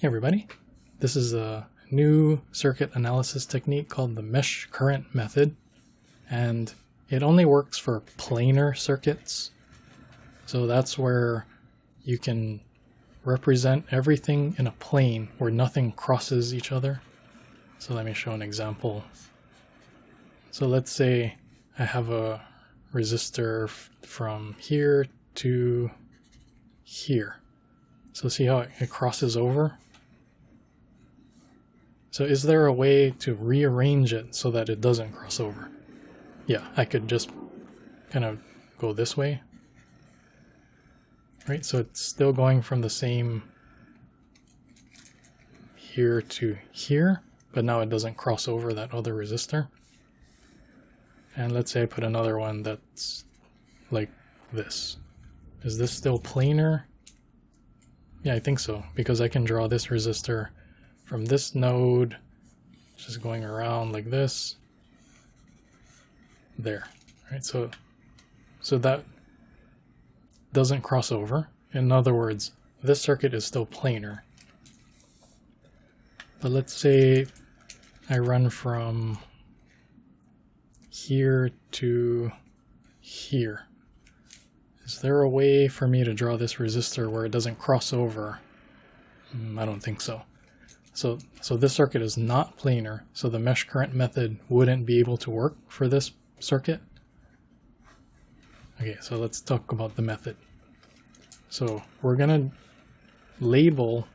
Hey everybody, this is a new circuit analysis technique called the mesh current method, and it only works for planar circuits. So that's where you can represent everything in a plane where nothing crosses each other. So let me show an example. So let's say I have a resistor from here to here. So see how it crosses over? So is there a way to rearrange it so that it doesn't cross over? Yeah, I could just kind of go this way. Right, so it's still going from the same here to here, but now it doesn't cross over that other resistor. And let's say I put another one that's like this. Is this still planar? Yeah, I think so, because I can draw this resistor from this node, just going around like this, there, right? So that doesn't cross over. In other words, this circuit is still planar. But let's say I run from here to here. Is there a way for me to draw this resistor where it doesn't cross over? I don't think so. So this circuit is not planar, so the mesh current method wouldn't be able to work for this circuit. Okay, so let's talk about the method. So we're going to label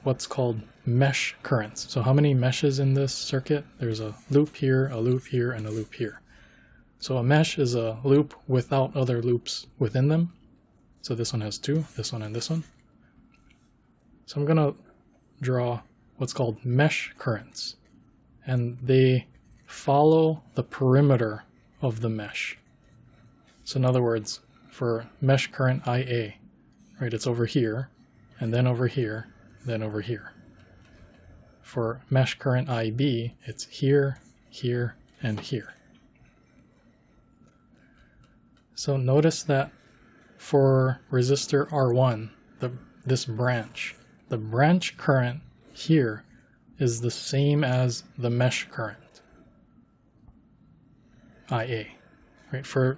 what's called mesh currents. So how many meshes in this circuit? There's a loop here, and a loop here. So a mesh is a loop without other loops within them. So this one has two, this one and this one. So I'm going to draw what's called mesh currents, and they follow the perimeter of the mesh. So in other words, for mesh current IA, right, it's over here, and then over here, then over here. For mesh current IB, it's here, here, and here. So notice that for resistor R1, this branch, the branch current here is the same as the mesh current, IA, right? For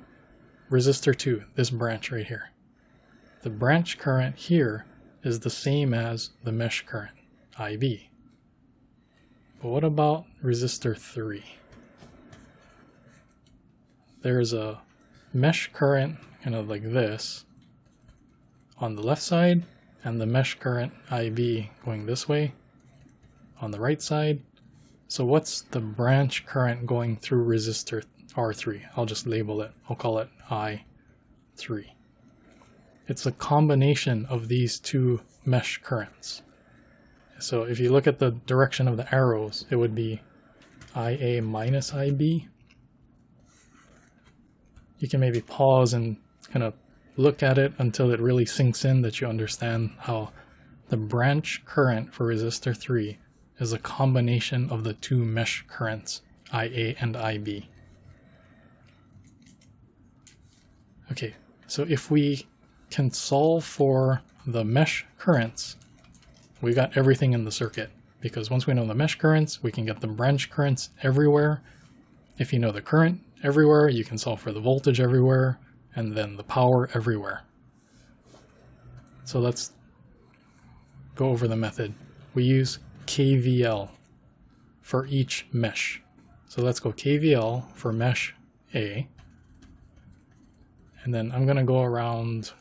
resistor 2, this branch right here, the branch current here is the same as the mesh current, IB. But what about resistor 3? There's a mesh current kind of like this on the left side, and the mesh current IB going this way on the right side. So what's the branch current going through resistor R3? I'll just label it. I'll call it I3. It's a combination of these two mesh currents. So if you look at the direction of the arrows, it would be IA minus IB. You can maybe pause and kind of look at it until it really sinks in that you understand how the branch current for resistor 3 is a combination of the two mesh currents, IA and IB. Okay, so if we can solve for the mesh currents, we got everything in the circuit, because once we know the mesh currents, we can get the branch currents everywhere. If you know the current everywhere, you can solve for the voltage everywhere, and then the power everywhere. So let's go over the method. We use KVL for each mesh. So let's go KVL for mesh A. And then I'm going to go around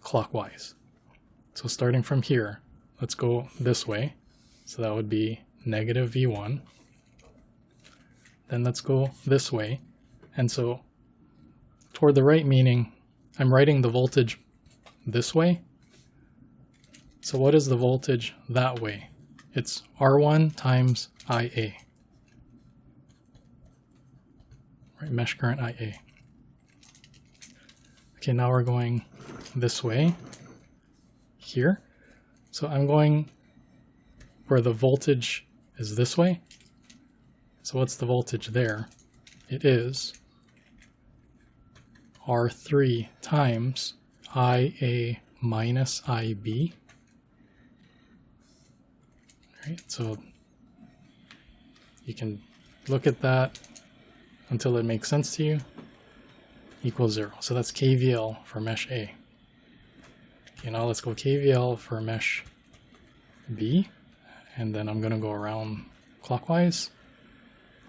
clockwise. So starting from here, let's go this way. So that would be negative V1. Then let's go this way. And so toward the right, meaning I'm writing the voltage this way. So what is the voltage that way? It's R1 times IA. Right, mesh current IA. Okay, now we're going this way, here. So I'm going where the voltage is this way. So what's the voltage there? It is R3 times IA minus IB. Right, so you can look at that until it makes sense to you. Equals 0. So that's KVL for mesh A. Okay, now let's go KVL for mesh B, and then I'm going to go around clockwise.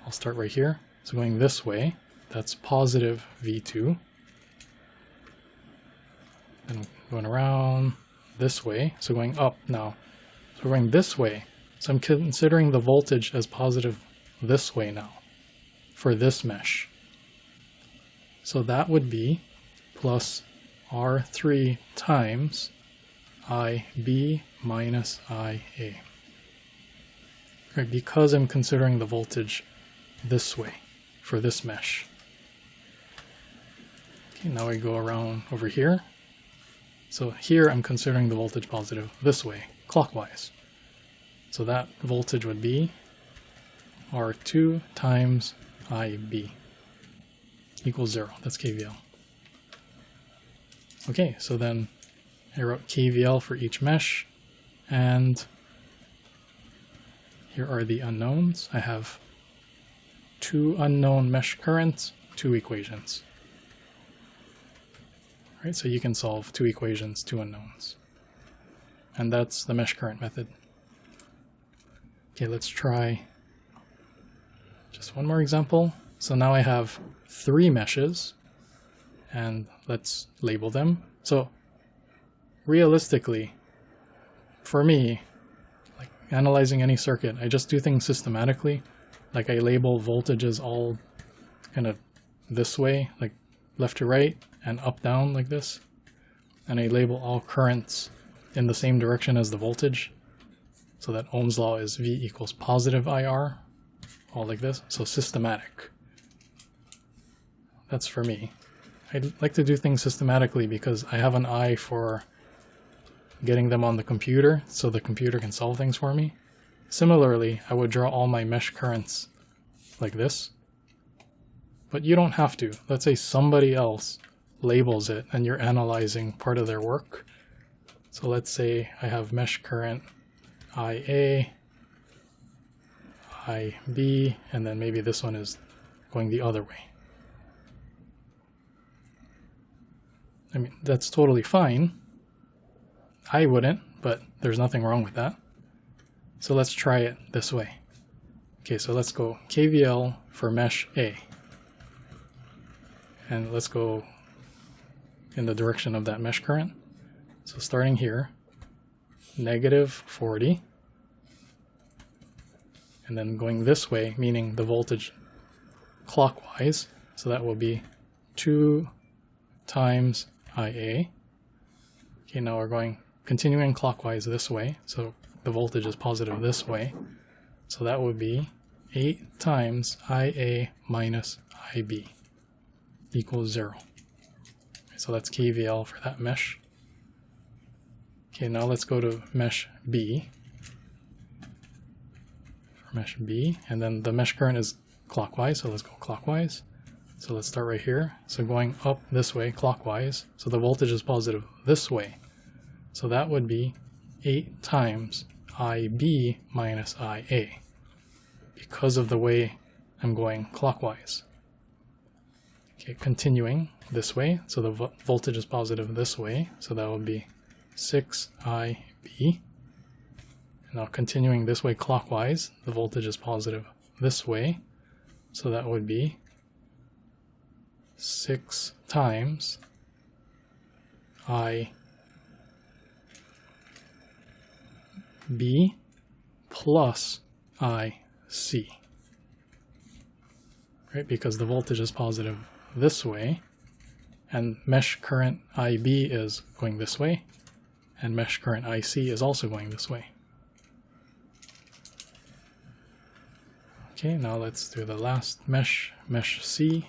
I'll start right here. So going this way, that's positive V2. And going around this way, so going up now. So we're going this way. So I'm considering the voltage as positive this way now for this mesh. So that would be plus R3 times IB minus IA. Right, because I'm considering the voltage this way for this mesh. Okay, now we go around over here. So here I'm considering the voltage positive this way, clockwise. So that voltage would be R2 times IB equals 0. That's KVL. Okay, so then I wrote KVL for each mesh, and here are the unknowns. I have 2 unknown mesh currents, 2 equations. Right, so you can solve 2 equations, 2 unknowns. And that's the mesh current method. Okay, let's try just one more example. So now I have 3 meshes, and let's label them. So realistically, for me, like analyzing any circuit, I just do things systematically. Like I label voltages all kind of this way, like left to right and up down like this. And I label all currents in the same direction as the voltage. So that Ohm's law is V equals positive IR, all like this. So systematic. That's for me. I like to do things systematically because I have an eye for getting them on the computer so the computer can solve things for me. Similarly, I would draw all my mesh currents like this. But you don't have to. Let's say somebody else labels it and you're analyzing part of their work. So let's say I have mesh current IA, IB, and then maybe this one is going the other way. I mean, that's totally fine. I wouldn't, but there's nothing wrong with that. So let's try it this way. Okay, so let's go KVL for mesh A. And let's go in the direction of that mesh current. So starting here, negative 40. And then going this way, meaning the voltage clockwise. So that will be 2 times IA. Okay, now we're going continuing clockwise this way. So the voltage is positive this way. So that would be 8 times IA minus IB equals 0. So that's KVL for that mesh. Okay, now let's go to mesh B. For mesh B, and then the mesh current is clockwise, so let's go clockwise. So let's start right here. So going up this way, clockwise, so the voltage is positive this way. So that would be 8 times IB minus IA, because of the way I'm going clockwise. Okay, continuing this way, so the voltage is positive this way, so that would be 6IB. Now continuing this way clockwise, the voltage is positive this way, so that would be 6 times IB plus IC. Right, because the voltage is positive this way, and mesh current IB is going this way, and mesh current IC is also going this way. Okay, now let's do the last mesh, mesh C.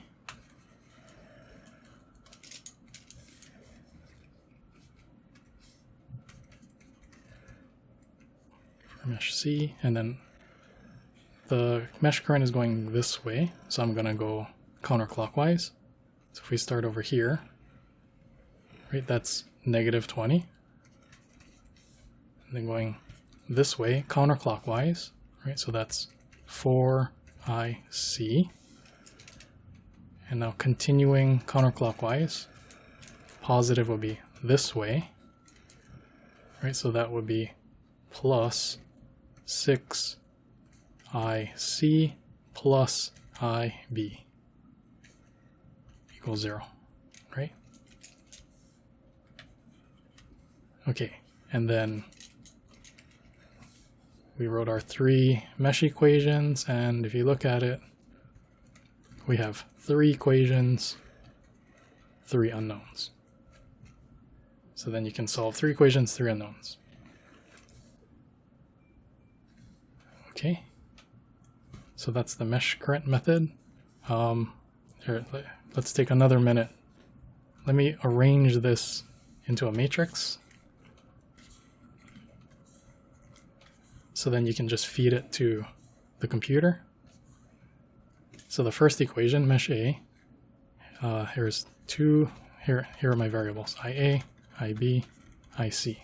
For mesh C, and then the mesh current is going this way, so I'm going to go counterclockwise. So if we start over here, right, that's negative 20. And then going this way counterclockwise, right? So that's 4IC. And now continuing counterclockwise, positive would be this way, right? So that would be plus 6IC plus IB equals 0, right? Okay, and then we wrote our 3 mesh equations, and if you look at it, we have 3 equations, 3 unknowns. So then you can solve 3 equations, 3 unknowns. Okay, so that's the mesh current method. Here, let's take another minute. Let me arrange this into a matrix. So then you can just feed it to the computer. So the first equation, mesh A, here's 2, here are my variables, IA, IB, IC.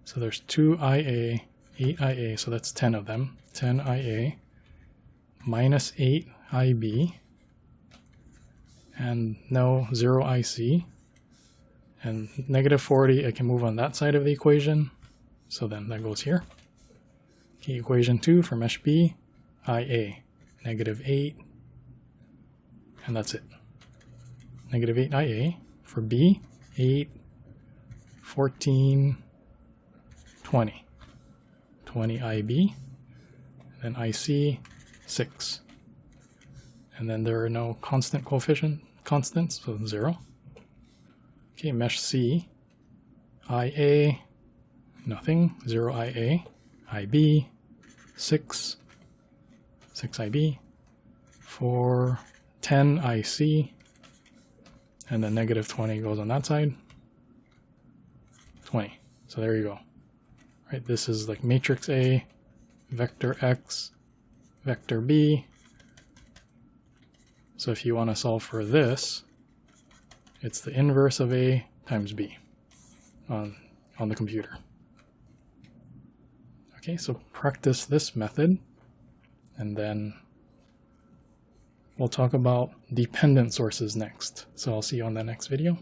So there's 2 IA, 8 IA, so that's 10 of them, 10 IA, minus 8 IB, and no 0 IC, and negative 40, I can move on that side of the equation, so then that goes here. Okay, equation 2 for mesh B, IA, negative 8, and that's it. Negative 8 IA. For B, 8, 14, 20. 20 IB, and then IC, 6. And then there are no constant coefficient constants, so 0. Okay, mesh C, IA, nothing, 0 IA, IB, 6, 6 IB, for 10 IC, and then negative 20 goes on that side, 20. So there you go. Right, this is like matrix A, vector X, vector B. So if you want to solve for this, it's the inverse of A times B on the computer. Okay, so practice this method, and then we'll talk about dependent sources next. So I'll see you on the next video.